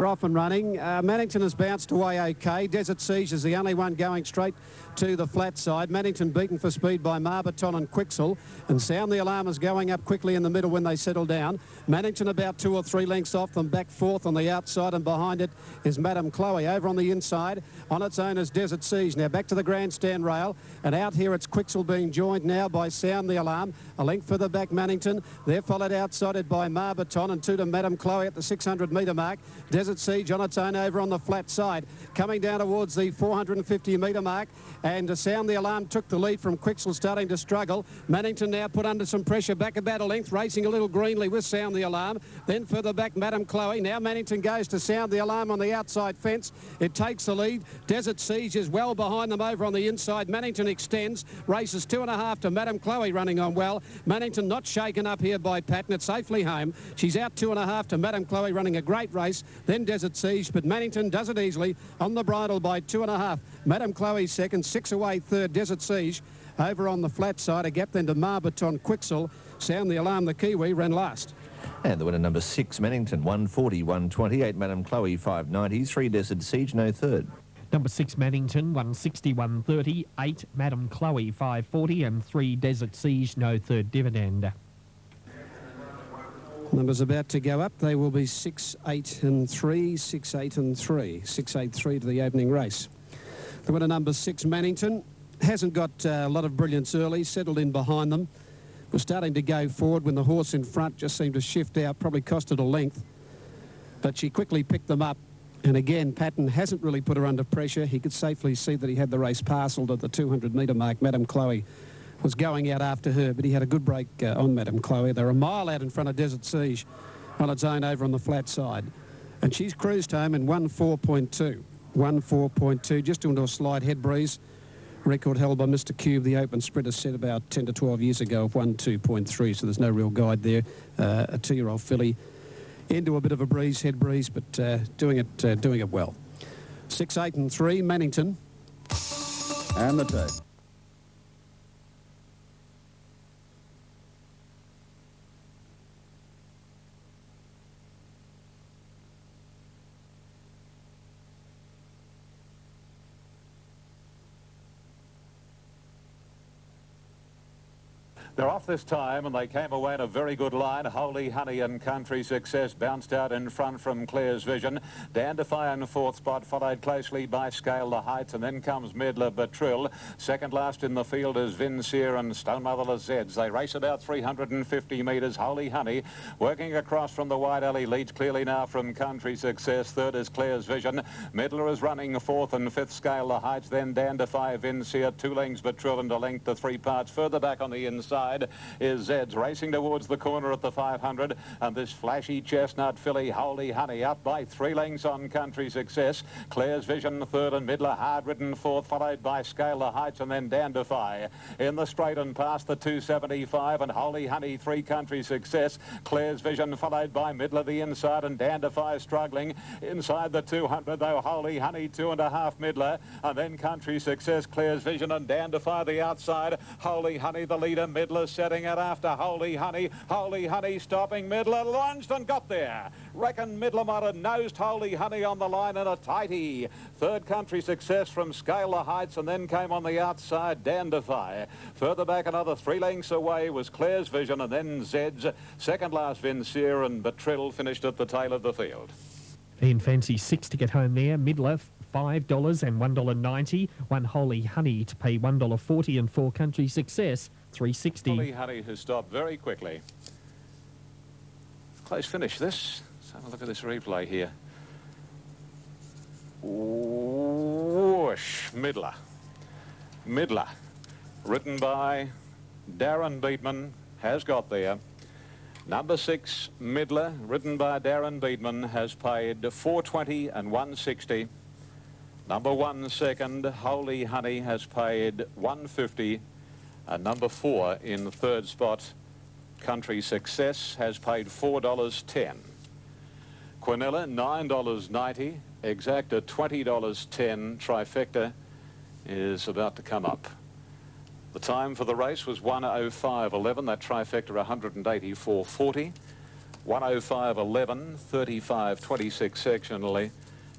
are off and running. Mannington has bounced away okay. Desert Siege is the only one going straight to the flat side. Mannington beaten for speed by Marbaton and Quixel, and Sound the Alarm is going up quickly in the middle when they settle down. Mannington about 2 or 3 lengths off them, back fourth on the outside, and behind it is Madame Chloe. Over on the inside, on its own is Desert Siege. Now back to the grandstand rail, and out here it's Quixel being joined now by Sound the Alarm. A length further back Mannington. They're followed outside by Marbaton, and 2 to Madame Chloe at the 600 metre mark. Desert Siege on its own over on the flat side, coming down towards the 450 metre mark, and Sound the Alarm took the lead from Quixel, starting to struggle. Mannington now put under some pressure, back about a length, racing a little greenly with Sound the Alarm. Then further back Madame Chloe. Now Mannington goes to Sound the Alarm on the outside fence. It takes the lead. Desert Siege is well behind them over on the inside. Mannington extends, races 2.5 to Madame Chloe, running on well. Mannington not shaken up here by Patton. It's safely home. She's out 2.5 to Madame Chloe, running a great race. Then Desert Siege, but Mannington does it easily on the bridle by 2.5. Madame Chloe second, 6 away third. Desert Siege over on the flat side. A gap then to Marbaton. Quixel. Sound the Alarm, the Kiwi, ran last. And the winner number 6, Mannington, 140, 128. Madame Chloe, 590. 3 Desert Siege, no third. Number 6, Mannington, 160, 130. 8, Madame Chloe, 540. And 3, Desert Siege, no third dividend. Numbers about to go up. They will be 6, 8 and 3, 6, 8 and 3. 6, 8, 3 to the opening race. The winner number 6, Mannington, hasn't got a lot of brilliance early, settled in behind them. Was starting to go forward when the horse in front just seemed to shift out, probably cost it a length. But she quickly picked them up. And again, Patton hasn't really put her under pressure. He could safely see that he had the race parcelled at the 200 metre mark. Madame Chloe was going out after her, but he had a good break on Madame Chloe. They're a mile out in front of Desert Siege on its own over on the flat side. And she's cruised home in 1.4.2. 1.4.2, just into a slight head breeze. Record held by Mr. Cube, the open sprinter, set about 10 to 12 years ago of 1.2.3, so there's no real guide there. A 2-year-old filly into a bit of a breeze, head breeze, but doing it well. 6, 8 and 3, Mannington. And the tape. They're off this time, and they came away in a very good line. Holy Honey and Country Success bounced out in front from Claire's Vision. Dandify in 4th spot, followed closely by Scale the Heights, and then comes Medlar Batril. Second last in the field is Vincier and Stone Motherless Zeds. They race about 350 metres. Holy Honey working across from the wide alley, leads clearly now from Country Success. Third is Claire's Vision. Medlar is running 4th and 5th, Scale the Heights, then Dandify, Vincier, 2 lengths Batril, and a length to 3 parts. Further back on the inside is Zeds, racing towards the corner at the 500, and this flashy chestnut filly Holy Honey up by 3 lengths on Country Success. Claire's Vision third, and Midler hard ridden fourth, followed by Scale the Heights and then Dandify in the straight and past the 275, and Holy Honey 3, Country Success. Claire's Vision followed by Midler the inside, and Dandify struggling inside the 200 though. Holy Honey 2.5 Midler, and then Country Success, Claire's Vision and Dandify the outside. Holy Honey the leader, Midler setting it after Holy Honey. Holy Honey stopping, Midler lunged and got there. Reckon Midler might have nosed Holy Honey on the line in a tighty. Third, Country Success from Scale the Heights, and then came on the outside Dandify. Further back another 3 lengths away was Claire's Vision, and then Zeds. Second last Vincier, and Batril finished at the tail of the field. Ian Fancy 6 to get home there. Midler $5 and $1.90. One Holy Honey to pay $1.40, and 4 Country Success $3.60. Holy Honey has stopped very quickly. Close finish this. Let's have a look at this replay here. Whoosh, Midler. Midler, written by Darren Beatman, has got there. Number 6, Midler, ridden by Darren Beatman, has paid $4.20 and $1.60. Number 1, second, Holy Honey, has paid $1.50. And number 4 in the 3rd spot, Country Success, has paid $4.10. Quinella, $9.90. Exacta, $20.10. Trifecta is about to come up. The time for the race was 1:05.11. That trifecta 184.40. 105.11, 35.26 sectionally.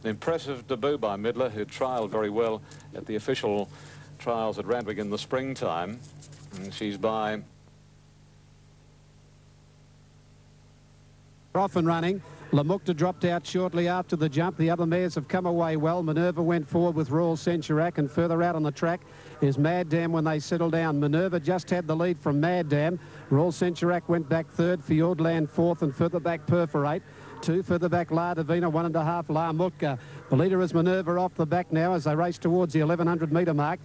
An impressive debut by Midler, who trialled very well at the official trials at Randwick in the springtime. And she's by... Off and running. Lamukta dropped out shortly after the jump. The other mares have come away well. Minerva went forward with Royal Centurac, and further out on the track is Mad Dam when they settle down. Minerva just had the lead from Mad Dam. Royal Centurac went back third, Fjordland fourth, and further back Perforate. Two further back La Divina, 1.5 La Mutka. The leader is Minerva off the back now as they race towards the 1100 metre mark.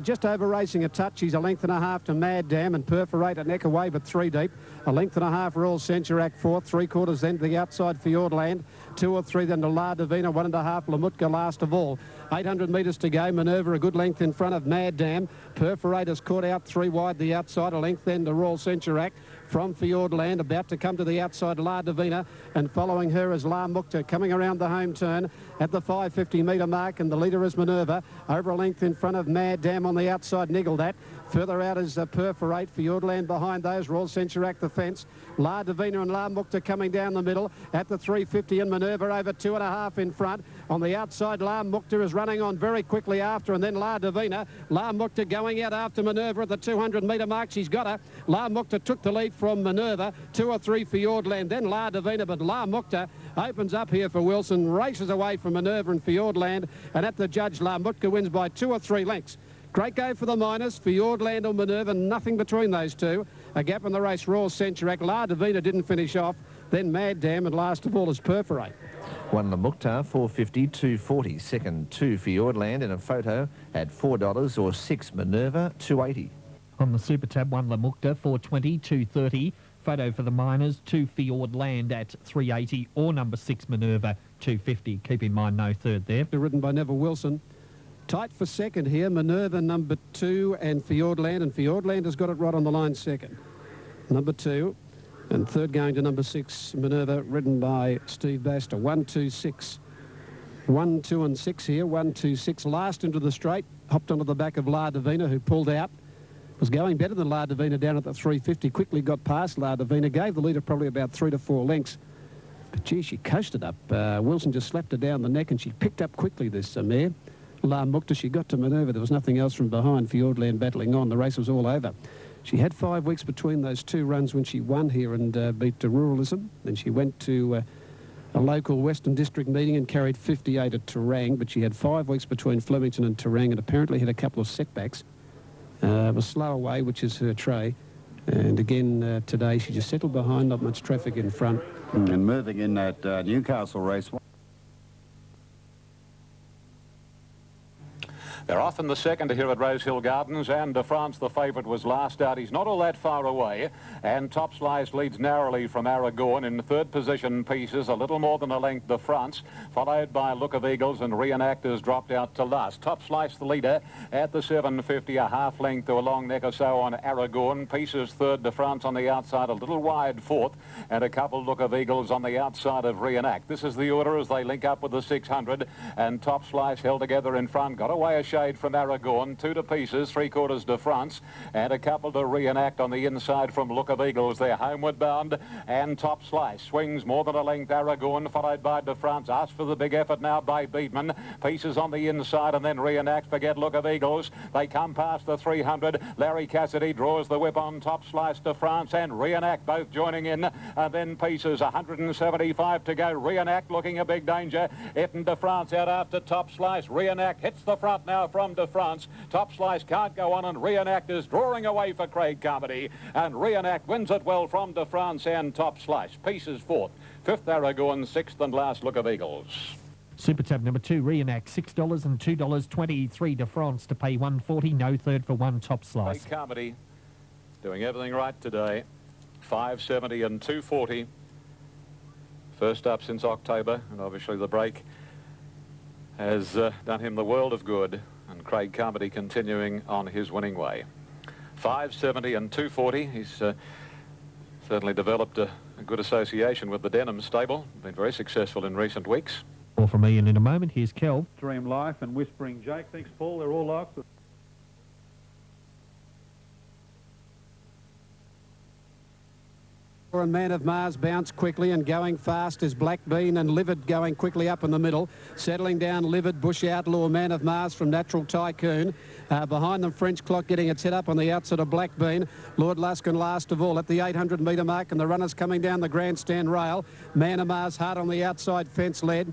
Just over racing a touch. He's a length and a half to Mad Dam, and Perforate a neck away but 3 deep. A length and a half Royal Centurac fourth, 3/4 then to the outside Fjordland. 2 or 3 then to La Divina, 1.5 La Mutka last of all. 800 metres to go. Minerva a good length in front of Mad Dam. Perforate has caught out 3 wide the outside. A length then to Royal Centurac from Fjordland, about to come to the outside La Divina, and following her is La Mutka coming around the home turn at the 550 metre mark, and the leader is Minerva over a length in front of Mad Dam on the outside. Niggled at. Further out is Perforate, Fjordland behind those, Royal Centurac the fence, La Divina and La Mutka coming down the middle at the 350, and Minerva over 2.5 in front. On the outside, La Mutka is running on very quickly after, and then La Divina. La Mutka going out after Minerva at the 200 metre mark. She's got her. La Mutka took the lead from Minerva. 2 or 3 Fjordland, then La Divina, but La Mutka opens up here for Wilson, races away from Minerva and Fjordland, and at the judge, La Mutka wins by 2 or 3 lengths. Great go for the minors. Fjordland or Minerva, nothing between those two. A gap in the race, Royal Centurac. La Divina didn't finish off. Then Mad Dam, and last of all is Perforate. 1 Lamukta, 450, 240. Second, 2 Fjordland in a photo at $4 or 6 Minerva, 280. On the Super Tab, 1 Lamukta, 420, 230. Photo for the minors, 2 Fjordland at 380 or number 6 Minerva, 250. Keep in mind no third there. Ridden by Neville Wilson. Tight for second here, Minerva number 2 and Fjordland has got it right on the line second. Number 2 and third going to number 6 Minerva, ridden by Steve Baster. 1, 2, 6. 1, 2 and 6 here, 1, 2, 6. Last into the straight, hopped onto the back of La Divina, who pulled out. Was going better than La Divina down at the 350, quickly got past La Divina, gave the leader probably about 3 to 4 lengths. But gee, she coasted up. Wilson just slapped her down the neck, and she picked up quickly, this mare. La Mutka, she got to Minerva. There was nothing else from behind. Fjordland battling on. The race was all over. She had 5 weeks between those 2 runs when she won here and beat Ruralism. Then she went to a local Western District meeting and carried 58 at Terang, but she had 5 weeks between Flemington and Terang and apparently had a couple of setbacks. Was slow away, which is her trait. And again, today she just settled behind, not much traffic in front. And moving in that Newcastle race. They're off in the second here at Rosehill Gardens, and De France, the favourite, was last out. He's not all that far away, and Top Slice leads narrowly from Aragorn. In third position, Pieces, a little more than a length, De France, followed by Look of Eagles, and Reenactors dropped out to last. Top Slice, the leader, at the 750, a half length to a long neck or so on Aragorn. Pieces third, De France on the outside, a little wide fourth, and a couple Look of Eagles on the outside of Reenact. This is the order as they link up with the 600, and Top Slice held together in front, got away a shade from Aragorn, 2 to Pieces, 3/4 De France, and a couple to Reenact on the inside from Look of Eagles. They're homeward bound, and Top Slice swings more than a length Aragorn, followed by De France. Asked for the big effort now by Beatman. Pieces on the inside, and then Reenact. Forget Look of Eagles. They come past the 300. Larry Cassidy draws the whip on Top Slice, De France and Reenact both joining in, and then Pieces, 175 to go. Reenact looking a big danger. Eton De France out after Top Slice. Reenact hits the front now from De France. Top Slice can't go on, and Reenact is drawing away for Craig Carmody, and Reenact wins it well from De France and Top Slice. Pieces fourth, fifth Aragorn, sixth and last Look of Eagles. Super Tab number 2, Reenact, $6 and $2.20. 3 De France to pay $1.40. No third for 1 Top Slice. Craig Carmody doing everything right today. 570 and 240. First up since October, and obviously the break has done him the world of good, and Craig Carmody continuing on his winning way. 570 and 240. He's certainly developed a good association with the Denham stable. Been very successful in recent weeks. More from Ian in a moment. Here's Kel. Dream Life and Whispering Jake. Thanks, Paul. They're all likes. And Man of Mars bounced quickly, and going fast is Black Bean and Livid going quickly up in the middle. Settling down Livid, Bush Outlaw, Man of Mars from Natural Tycoon. Behind them, French Clock getting its head up on the outside of Black Bean. Lord Luskin last of all at the 800 metre mark, and the runners coming down the grandstand rail. Man of Mars hard on the outside fence led.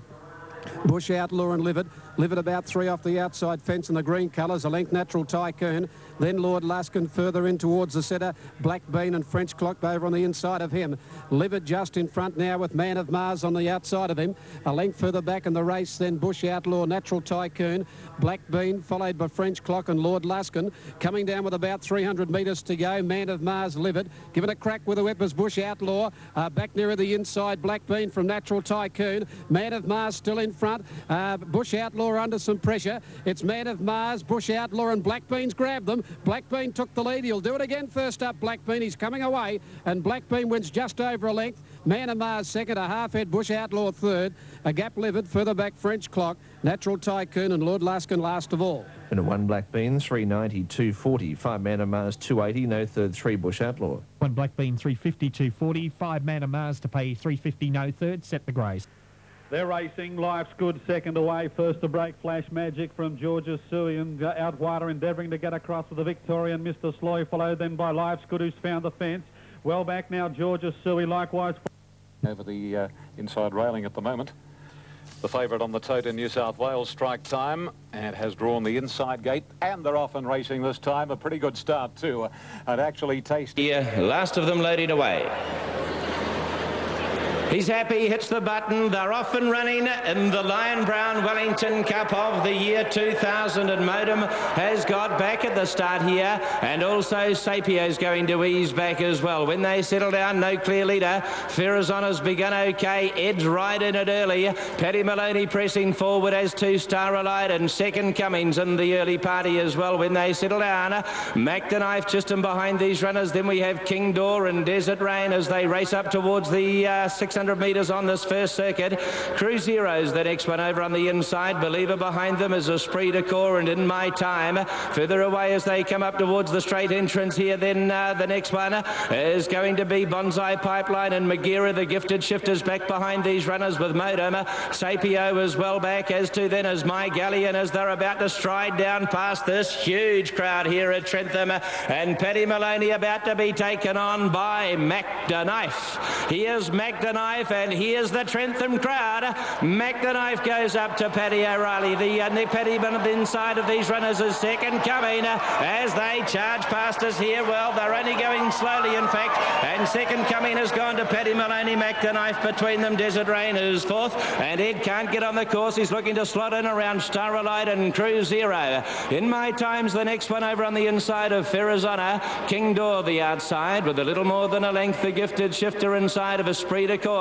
Bush Outlaw and Livid. Livid about 3 off the outside fence in the green colours. A length Natural Tycoon. Then Lord Luskin further in towards the centre. Black Bean and French Clock over on the inside of him. Livid just in front now with Man of Mars on the outside of him. A length further back in the race then Bush Outlaw, Natural Tycoon. Black Bean followed by French Clock and Lord Luskin. Coming down with about 300 metres to go. Man of Mars, Livid. Giving a crack with the whippers, Bush Outlaw. Back nearer the inside, Black Bean from Natural Tycoon. Man of Mars still in front. Bush Outlaw under some pressure. It's Man of Mars, Bush Outlaw and Black Bean's grabbed them. Black Bean took the lead. He'll do it again first up, Black Bean. He's coming away, and Black Bean wins just over a length. Man of Mars second, a half head Bush Outlaw third. A gap Livid, further back French Clock, Natural Tycoon and Lord Luskin last of all. And a 1 Black Bean, 390, 240. 5 Man of Mars, 280. No third, 3 Bush Outlaw. 1 Black Bean, 350, 240. 5 Man of Mars to pay 350, no third. Set the greys. They're racing. Life's Good second away. First to break, Flash Magic from Georgia Suey, and out wider endeavouring to get across with the Victorian Mr. Sloy, followed then by Life's Good, who's found the fence. Well back now, Georgia Suey likewise. Over the inside railing at the moment. The favourite on the tote in New South Wales, Strike Time, and has drawn the inside gate, and they're off and racing this time. A pretty good start too, and actually tasty. Yeah, last of them loaded away. He's happy, hits the button. They're off and running in the Lion Brown Wellington Cup of the year 2000, and Modem has got back at the start here, and also Sapio's going to ease back as well. When they settle down, no clear leader. Ferrazona's begun okay. Ed's right in it early. Paddy Maloney pressing forward as to Starlight, and second Cummings in the early party as well. When they settle down, Mac the Knife just in behind these runners. Then we have King Door and Desert Rain as they race up towards the 600 metres on this first circuit. Cruise Heroes, the next one over on the inside. Believer behind them is Esprit de Corps and In My Time. Further away as they come up towards the straight entrance here, then the next one is going to be Bonsai Pipeline and Magira, the Gifted Shifters, back behind these runners with Modem. Sapio as well back, as to then is My Galleon as they're about to stride down past this huge crowd here at Trentham, and Paddy Maloney about to be taken on by Mac the Knife. Here's Mac the Knife, and here's the Trentham crowd. Mac the Knife goes up to Paddy O'Reilly. The Paddy on the inside of these runners is second coming as they charge past us here. Well, they're only going slowly, in fact, and second coming has gone to Paddy Maloney. Mac the Knife between them. Desert Rain is fourth, and Ed can't get on the course. He's looking to slot in around Starlight and Cruise Zero. In My Time's the next one over on the inside of Ferrazona. King Door the outside with a little more than a length. The Gifted Shifter inside of Esprit de Corps.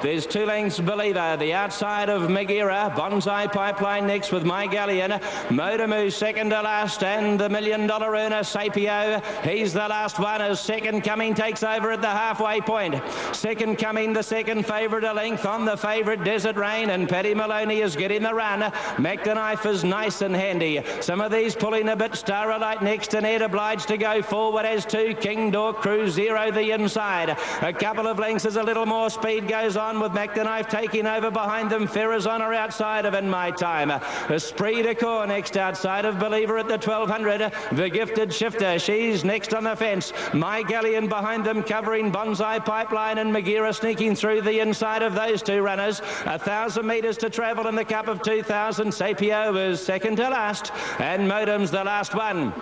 There's 2 lengths Believer, the outside of Magira. Bonsai Pipeline next with My Galleon. Modamu second to last, and the $1 million earner Sapio. He's the last one as second coming takes over at the halfway point. Second coming, the second favourite, a length on the favourite Desert Rain, and Paddy Maloney is getting the run. Mac the Knife is nice and handy. Some of these pulling a bit. Starlight next, and Ed obliged to go forward as to King Door. Cruise Zero the inside. A couple of lengths as a little more speed goes on with Mac the Knife taking over behind them. Ferrazona outside of In My Time. Esprit de Corps next outside of Believer at the 1200. The Gifted Shifter, she's next on the fence. My Galleon behind them covering Bonsai Pipeline, and Magira sneaking through the inside of those 2 runners. 1,000 metres to travel in the Cup of 2000. Sapio is second to last, and Modem's the last one.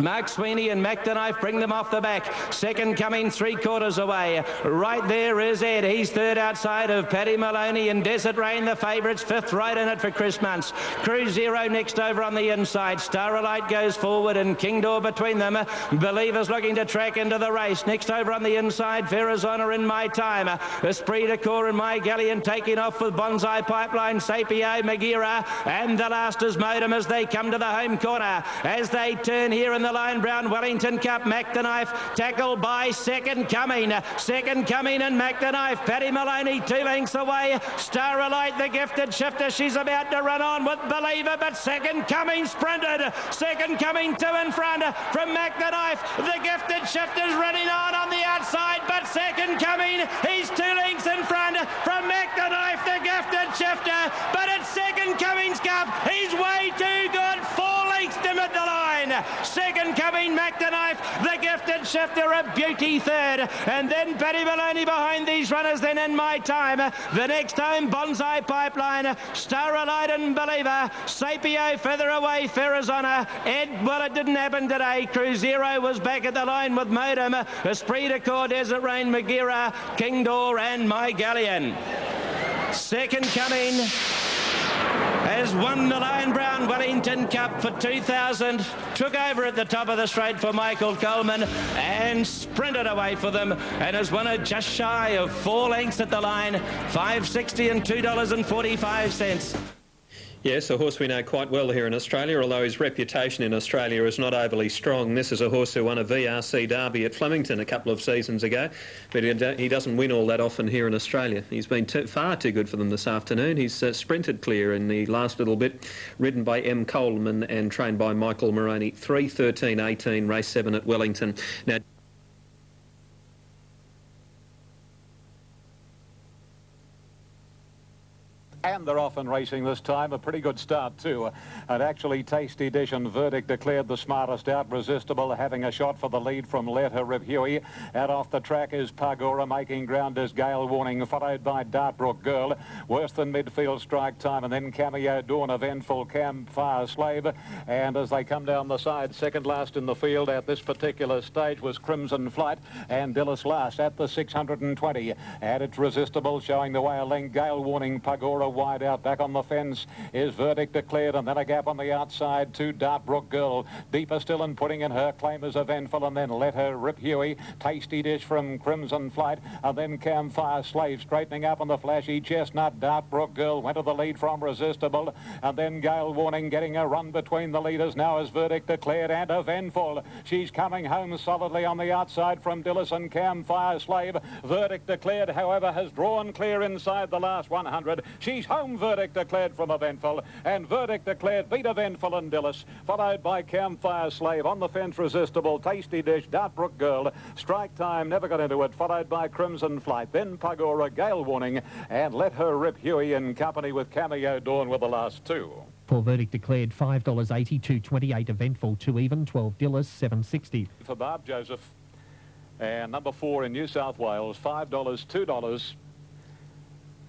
Mark Sweeney and Mac the Knife bring them off the back. Second coming 3/4 away. Right there is Ed. He's third outside of Paddy Maloney and Desert Rain, the favourites. Fifth right in it for Chris Muntz. Cruise Zero next over on the inside. Starlight goes forward, and King Door between them. Believers looking to track into the race. Next over on the inside, Ferrazona In My Time. Esprit de Corps and My Galleon taking off with Bonsai Pipeline, Sapio, Magira, and the last is Modem as they come to the home corner. As they turn here in the Lion Brown Wellington Cup. Mac the Knife tackled by Second Coming. Second Coming and Mac the Knife. Paddy Maloney 2 lengths away. Starlight, the gifted shifter. She's about to run on with Believer, but Second Coming sprinted. Second Coming 2 in front from Mac the Knife. The gifted shifter's running on the outside, but Second Coming, he's 2 lengths in front from Mac the Knife, the gifted shifter, but it's Second Coming's Cup. He's way too good. 4 lengths to mid the line. Second Coming, Mac the Knife, the gifted shifter, a beauty third, and then Paddy Maloney behind these runners. Then in my time, the next home, Bonsai Pipeline, Starlight and Believer, Sapio further away, Ferrazona, Ed, well, it didn't happen today. Cruzeiro was back at the line with Modem, Esprit de Corps, Desert Rain, Magira, King Door and My Galleon. Second Coming has won the Lion Brown Wellington Cup for 2000, took over at the top of the straight for Michael Coleman and sprinted away for them, and has won it just shy of 4 lengths at the line, $5.60 and $2.45. Yes, a horse we know quite well here in Australia, although his reputation in Australia is not overly strong. This is a horse who won a VRC Derby at Flemington a couple of seasons ago, but he doesn't win all that often here in Australia. He's been far too good for them this afternoon. He's sprinted clear in the last little bit, ridden by M. Coleman and trained by Michael Moroney. 3:13.18, race 7 at Wellington. Now, and they're off and racing this time. A pretty good start too. And actually Tasty Dish and Verdict declared the smartest out. Resistible having a shot for the lead from Let Her Rip Huey. Out off the track is Pagora, making ground is Gale Warning, followed by Dartbrook Girl. Worse than midfield Strike Time, and then Cameo Dawn, Eventful, Campfire Slave. And as they come down the side, second last in the field at this particular stage was Crimson Flight, and Dillis last at the 620. And it's Resistible showing the way a length. Gale Warning, Pagora wide out. Back on the fence is Verdict Declared, and then a gap on the outside to Dartbrook Girl. Deeper still, and putting in her claim is Eventful, and then Let Her Rip Huey. Tasty Dish from Crimson Flight, and then Campfire Slave straightening up on the flashy Chestnut. Dartbrook Girl went to the lead from Resistible, and then Gale Warning getting a run between the leaders now is Verdict Declared and Eventful. She's coming home solidly on the outside from Dillis and Campfire Slave. Verdict Declared, however, has drawn clear inside the last 100. She's home, Verdict Declared from Eventful, and Verdict Declared beat Eventful and Dillis, followed by Campfire Slave. On the fence, Resistible, Tasty Dish, Dartbrook Girl, Strike Time never got into it, followed by Crimson Flight, then Pagora, Gale Warning, and Let Her Rip Huey in company with Cameo Dawn with the last two. For Verdict Declared, $5.80, $2.28 Eventful, 2 even, 12 Dillis, $7.60. For Barb Joseph, and number 4 in New South Wales, $5, $2.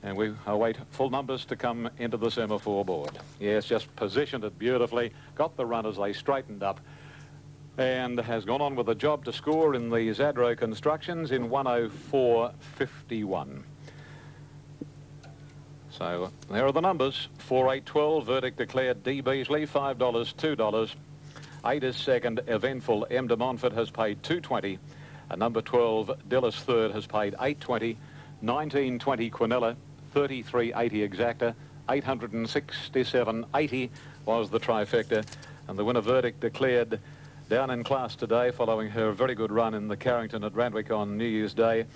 And we await full numbers to come into the semaphore board. Yes, just positioned it beautifully, got the runners, they straightened up, and has gone on with a job to score in the Zadro Constructions in 104.51. So there are the numbers. 4, 8, 12, Verdict Declared, D. Beasley, $5, $2. 8 is second, Eventful, M. de Montfort has paid $2.20. And number 12, Dillis third, has paid $8.20. 19.20 Quinella, 33.80 exacta, 867.80 was the trifecta, and the winner Verdict Declared down in class today following her very good run in the Carrington at Randwick on New Year's Day,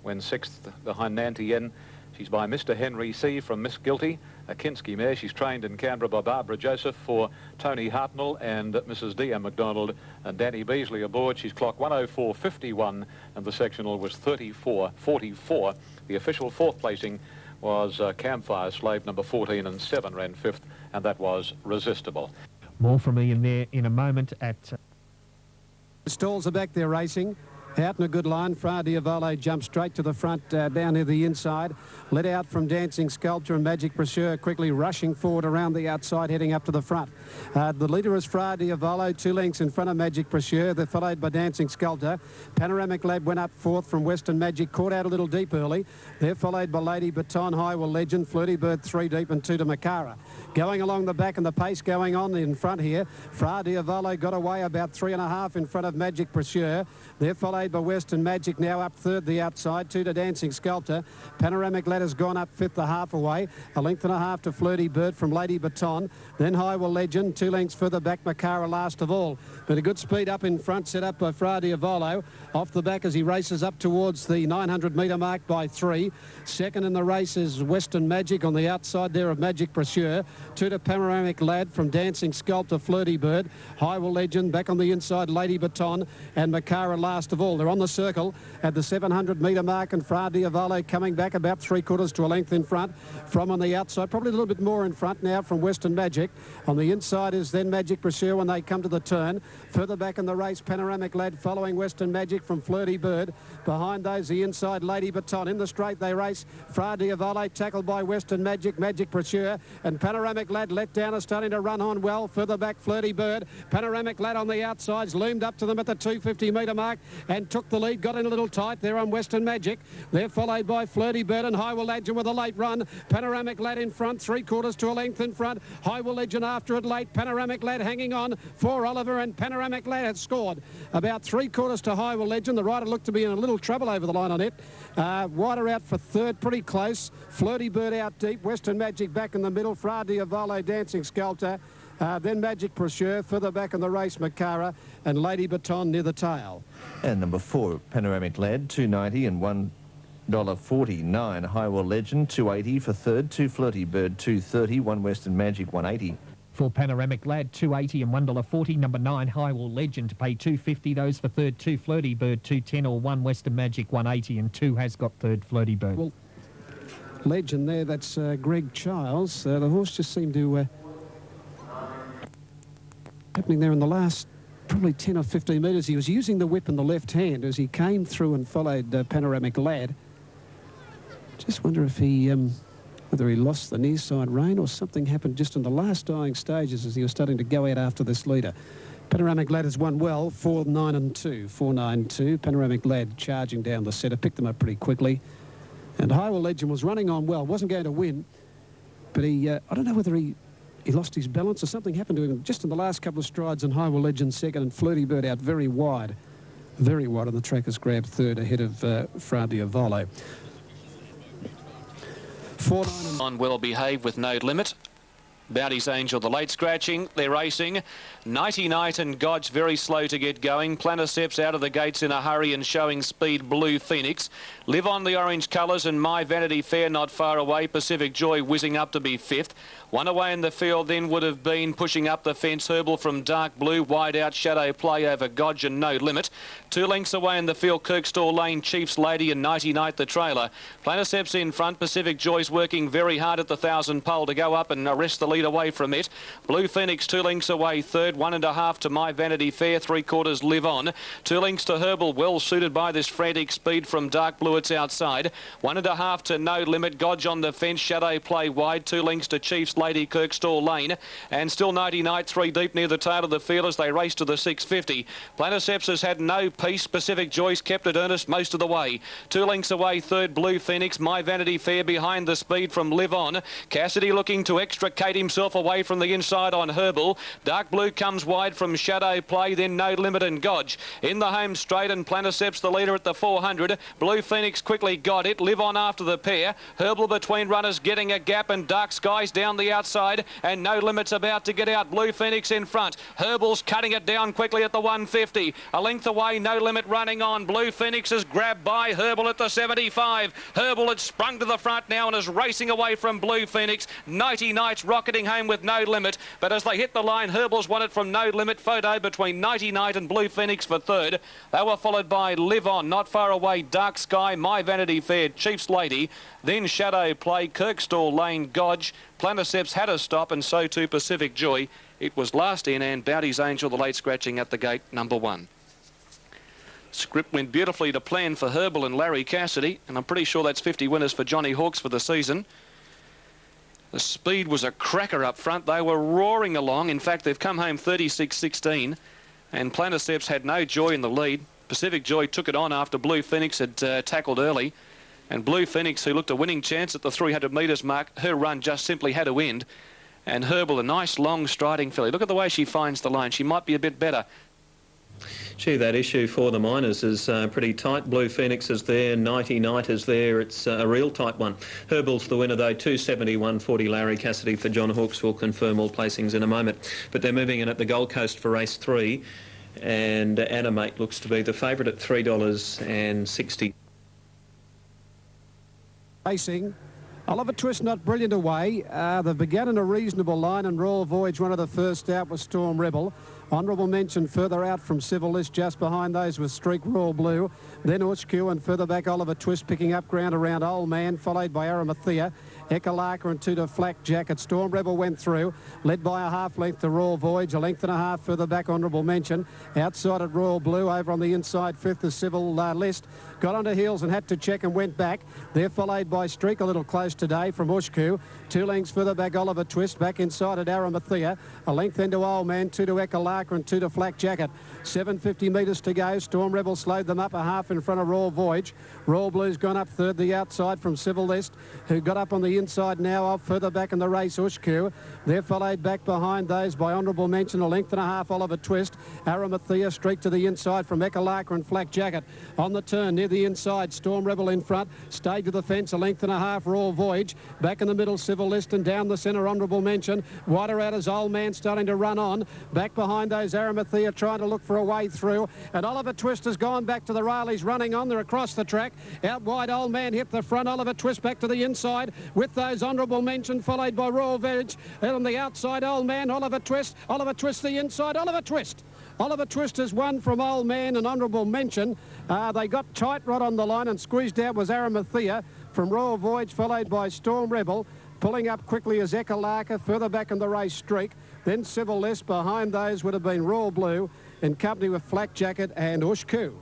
when 6th behind Nanty Yen. She's by Mr. Henry C. from Miss Guilty, a Kinski mare. She's trained in Canberra by Barbara Joseph for Tony Hartnell and Mrs. D.M. McDonald, and Danny Beasley aboard. She's clocked 104.51 and the sectional was 34.44. The official 4th placing was Campfire Slave, number 14, and 7 ran 5th, and that was Resistible. More from Ian there in a moment at... Stalls are back there racing. Out in a good line, Fra Diavolo jumped straight to the front, down to the inside. Let out from Dancing Sculpture and Magic Brochure, quickly rushing forward around the outside, heading up to the front. The leader is Fra Diavolo, 2 lengths in front of Magic Brochure. They're followed by Dancing Sculptor. Panoramic Lab went up 4th from Western Magic, caught out a little deep early. They're followed by Lady Baton, Highwell Legend, Flirty Bird 3 deep, and 2 to Makara. Going along the back and the pace going on in front here. Fra Diavolo got away about 3.5 in front of Magic Brochure. They're followed followed by Western Magic, now up third the outside, 2 to Dancing Sculptor. Panoramic Ladder's gone up fifth a half away, a length and a half to Flirty Bird from Lady Baton, then High Will Legend, 2 lengths further back Macara last of all. But a good speed up in front, set up by Fra Diavolo, off the back as he races up towards the 900 metre mark by 3. Second in the race is Western Magic on the outside there of Magic Pursuer, 2 to Panoramic Lad from Dancing Sculptor, Flirty Bird, High Will Legend, back on the inside Lady Baton, and Macara last of all. They're on the circle at the 700 metre mark, and Fra Diavolo coming back about 3/4 to a length in front from on the outside, probably a little bit more in front now from Western Magic. On the inside is then Magic Pursuer when they come to the turn. Further back in the race, Panoramic Lad following Western Magic from Flirty Bird. Behind those, the inside Lady Baton. In the straight they race. Fra Diavolo tackled by Western Magic, Magic Pursuer, and Panoramic Lad let down, is starting to run on well. Further back, Flirty Bird. Panoramic Lad on the outsides, loomed up to them at the 250 metre mark and took the lead, got in a little tight there on Western Magic. They're followed by Flirty Bird and High Will Legend with a late run. Panoramic Lad in front, 3/4 to a length in front. High Will Legend after it late. Panoramic Lad hanging on for Oliver, and Panoramic Lad has scored about 3/4 to High Will Legend. The rider looked to be in a little trouble over the line on it. Wider out for third, pretty close. Flirty Bird out deep. Western Magic back in the middle. Fra Diavolo, Dancing Sculptor. Then Magic Pursuer, further back in the race, Macara, and Lady Baton near the tail. And number 4, Panoramic Lad, $2.90 and $1.49. High Will Legend, $2.80 for third. 2 Flirty Bird, $2.30. 1 Western Magic, $1.80. For Panoramic Lad, $2.80 and $1.40. Number 9, High Will Legend, to pay $2.50. Those for third, 2 Flirty Bird, $2.10, or 1 Western Magic, $1.80, and 2 has got third, Flirty Bird. Well, Legend there, that's Greg Childs. The horse just seemed to... happening there in the last probably 10 or 15 metres. He was using the whip in the left hand as he came through and followed Panoramic Lad. Just wonder if he... whether he lost the near side rein or something happened just in the last dying stages as he was starting to go out after this leader. Panoramic Lad has won well, 4-9 and 2. 4-9-2. Panoramic Lad charging down the centre, picked them up pretty quickly. And High Will Legend was running on well, wasn't going to win, but he, I don't know whether he lost his balance or something happened to him just in the last couple of strides, and High Will Legend second and Flirty Bird out very wide on the track, has grabbed third ahead of Fra Diavolo. 4-9 on Well Behaved with No Limit. Bowdy's Angel, the late scratching, they're racing. Nighty Night and God's very slow to get going. Planiceps out of the gates in a hurry and showing speed, Blue Phoenix. Live on the orange colours and My Vanity Fair not far away. Pacific Joy whizzing up to be fifth. One away in the field then would have been pushing up the fence, Herbal from Dark Blue, wide out Shadow Play over Godge and No Limit. 2 lengths away in the field, Kirkstall Lane, Chief's Lady and Nighty Night the trailer. Planiceps in front, Pacific Joy's working very hard at the 1,000 pole to go up and arrest the lead away from it. Blue Phoenix 2 lengths away third, 1.5 to My Vanity Fair, 3/4 Live On. 2 lengths to Herbal, well suited by this frantic speed from Dark Blue, it's outside. 1.5 to No Limit, Godge on the fence, Shadow Play wide. 2 lengths to Chief's Lady, Kirkstall Lane, and still Nighty Night 3 deep near the tail of the field as they race to the 650. Planiceps has had no peace. Pacific Joyce kept it earnest most of the way. 2 lengths away third, Blue Phoenix. My Vanity Fair behind the speed from Live On. Cassidy looking to extricate himself away from the inside on Herbal. Dark Blue comes wide from Shadow Play, then No Limit and Godge. In the home straight and Planiceps the leader at the 400. Blue Phoenix quickly got it. Live On after the pair. Herbal between runners getting a gap, and Dark Skies down the outside, and No Limit's about to get out. Blue Phoenix in front. Herbal's cutting it down quickly at the 150. A length away, No Limit running on. Blue Phoenix is grabbed by Herbal at the 75. Herbal had sprung to the front now and is racing away from Blue Phoenix. Nighty Night's rocketing home with No Limit, but as they hit the line, Herbal's won it from No Limit. Photo between Nighty Night and Blue Phoenix for third. They were followed by Live On, not far away, Dark Sky, My Vanity Fair, Chief's Lady, then Shadow Play, Kirkstall Lane, Godge. Planiceps had a stop, and so too Pacific Joy. It was last in, and Bowdy's Angel, the late scratching at the gate, number 1. Script went beautifully to plan for Herbal and Larry Cassidy, and I'm pretty sure that's 50 winners for Johnny Hawkes for the season. The speed was a cracker up front. They were roaring along. In fact, they've come home 36-16, and Planiceps had no joy in the lead. Pacific Joy took it on after Blue Phoenix had tackled early, and Blue Phoenix, who looked a winning chance at the 300 metres mark, her run just simply had to end. And Herbal, a nice long striding filly. Look at the way she finds the line. She might be a bit better. Gee, that issue for the miners is pretty tight. Blue Phoenix is there, 90 Knight is there. It's a real tight one. Herbal's the winner though, 271.40. Larry Cassidy for John Hawkes will confirm all placings in a moment. But they're moving in at the Gold Coast for race 3, and Animate looks to be the favourite at $3.60. Racing. Oliver Twist not brilliant away. They've begun in a reasonable line, and Royal Voyage, one of the first out, was Storm Rebel. Honourable mention further out from Civil List, just behind those was Streak Royal Blue. Then Ushku, and further back Oliver Twist picking up ground around Old Man, followed by Arimathea. Ekalaka and Tutor Flak Jacket. Storm Rebel went through, led by a half length to Royal Voyage, a length and a half further back Honourable Mention. Outside at Royal Blue, over on the inside fifth is Civil List. Got onto heels and had to check and went back. They're followed by Streak, a little close today from Ushku. 2 lengths further back Oliver Twist, back inside at Arimathea. A length into Old Man, 2 to Ekalaka and 2 to Flak Jacket. 750 metres to go. Storm Rebel slowed them up a half in front of Royal Voyage. Royal Blue's gone up third, the outside from Civil List, who got up on the inside now off further back in the race, Ushku. They're followed back behind those by Honourable Mention, a length and a half Oliver Twist. Arimathea Streak to the inside from Ekalaka and Flak Jacket. On the turn near the inside, Storm Rebel in front, stayed to the fence, a length and a half Royal Voyage. Back in the middle, Civil List, and down the centre, Honourable Mention. Wider out as Old Man starting to run on. Back behind those, Arimathea trying to look for a way through. And Oliver Twist has gone back to the rail. He's running on. They're across the track. Out wide, Old Man hit the front. Oliver Twist back to the inside with those Honourable Mention, followed by Royal Voyage. And on the outside, Old Man, Oliver Twist the inside, Oliver Twist. Oliver Twist has won from Old Man and Honourable Mention. They got tight right on the line, and squeezed out was Arimathea from Royal Voyage, followed by Storm Rebel. Pulling up quickly as Ekalaka, further back in the race, Streak. Then Civil List. Behind those would have been Royal Blue, in company with Flak Jacket and Ushku.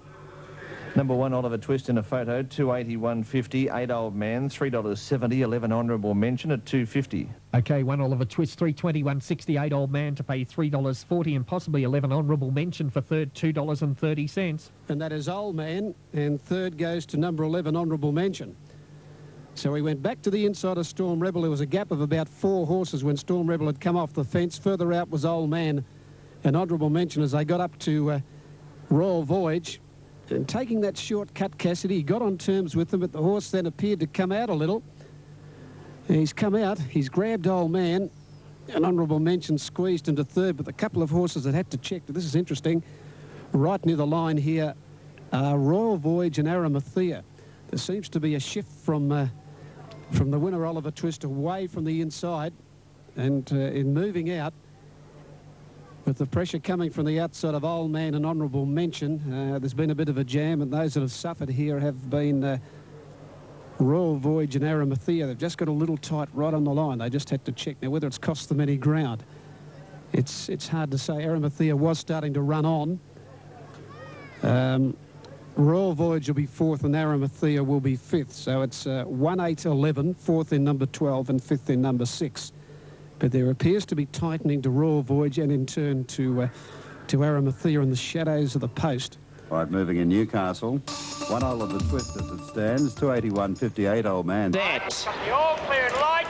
Number 1, Oliver Twist in a photo, 281.50. 8 Old Man, $3.70. 11 Honourable Mention at $2.50. Okay, 1 Oliver Twist, 321.68. Old Man to pay $3.40, and possibly 11 Honourable Mention for third, $2.30. And that is Old Man, and third goes to number 11, Honourable Mention. So he went back to the inside of Storm Rebel. There was a gap of about 4 horses when Storm Rebel had come off the fence. Further out was Old Man and Honourable Mention as they got up to Royal Voyage. And taking that shortcut, Cassidy, he got on terms with them, but the horse then appeared to come out a little. He's come out, he's grabbed Old Man, and Honourable Mention squeezed into third, but a couple of horses that had to check. This is interesting. Right near the line here, Royal Voyage and Arimathea. There seems to be a shift from the winner, Oliver Twist, away from the inside, and in moving out, with the pressure coming from the outside of Old Man and Honourable Mention, there's been a bit of a jam, and those that have suffered here have been Royal Voyage and Arimathea. They've just got a little tight right on the line. They just had to check. Now, whether it's cost them any ground, it's hard to say. Arimathea was starting to run on. Royal Voyage will be 4th and Arimathea will be 5th. So it's 1, 8, 11, 4th in number 12 and 5th in number 6. But there appears to be tightening to Royal Voyage and in turn to Arimathea in the shadows of the post. Right, moving in Newcastle. 1 Oliver Twist as it stands, 281.58 Old Man. That. All cleared, lights.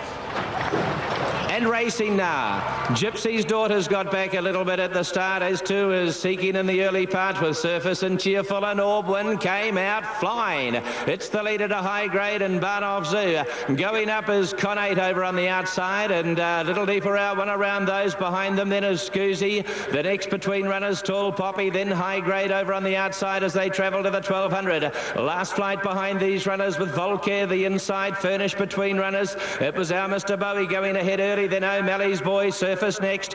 And racing now. Gypsy's Daughter's got back a little bit at the start, as too is Seeking in the early part with Surface and Cheerful, and Aubwin came out flying. It's the leader to High Grade and Barnov Zoo. Going up is Connate over on the outside, and a little deeper out, one around those behind them. Then is Scoozy. The next between runners, Tall Poppy, then High Grade over on the outside as they travel to the 1200. Last flight behind these runners with Volcare the inside, Furnish between runners. It was our Mr. Bowie going ahead early, then O'Malley's Boy, Surface next.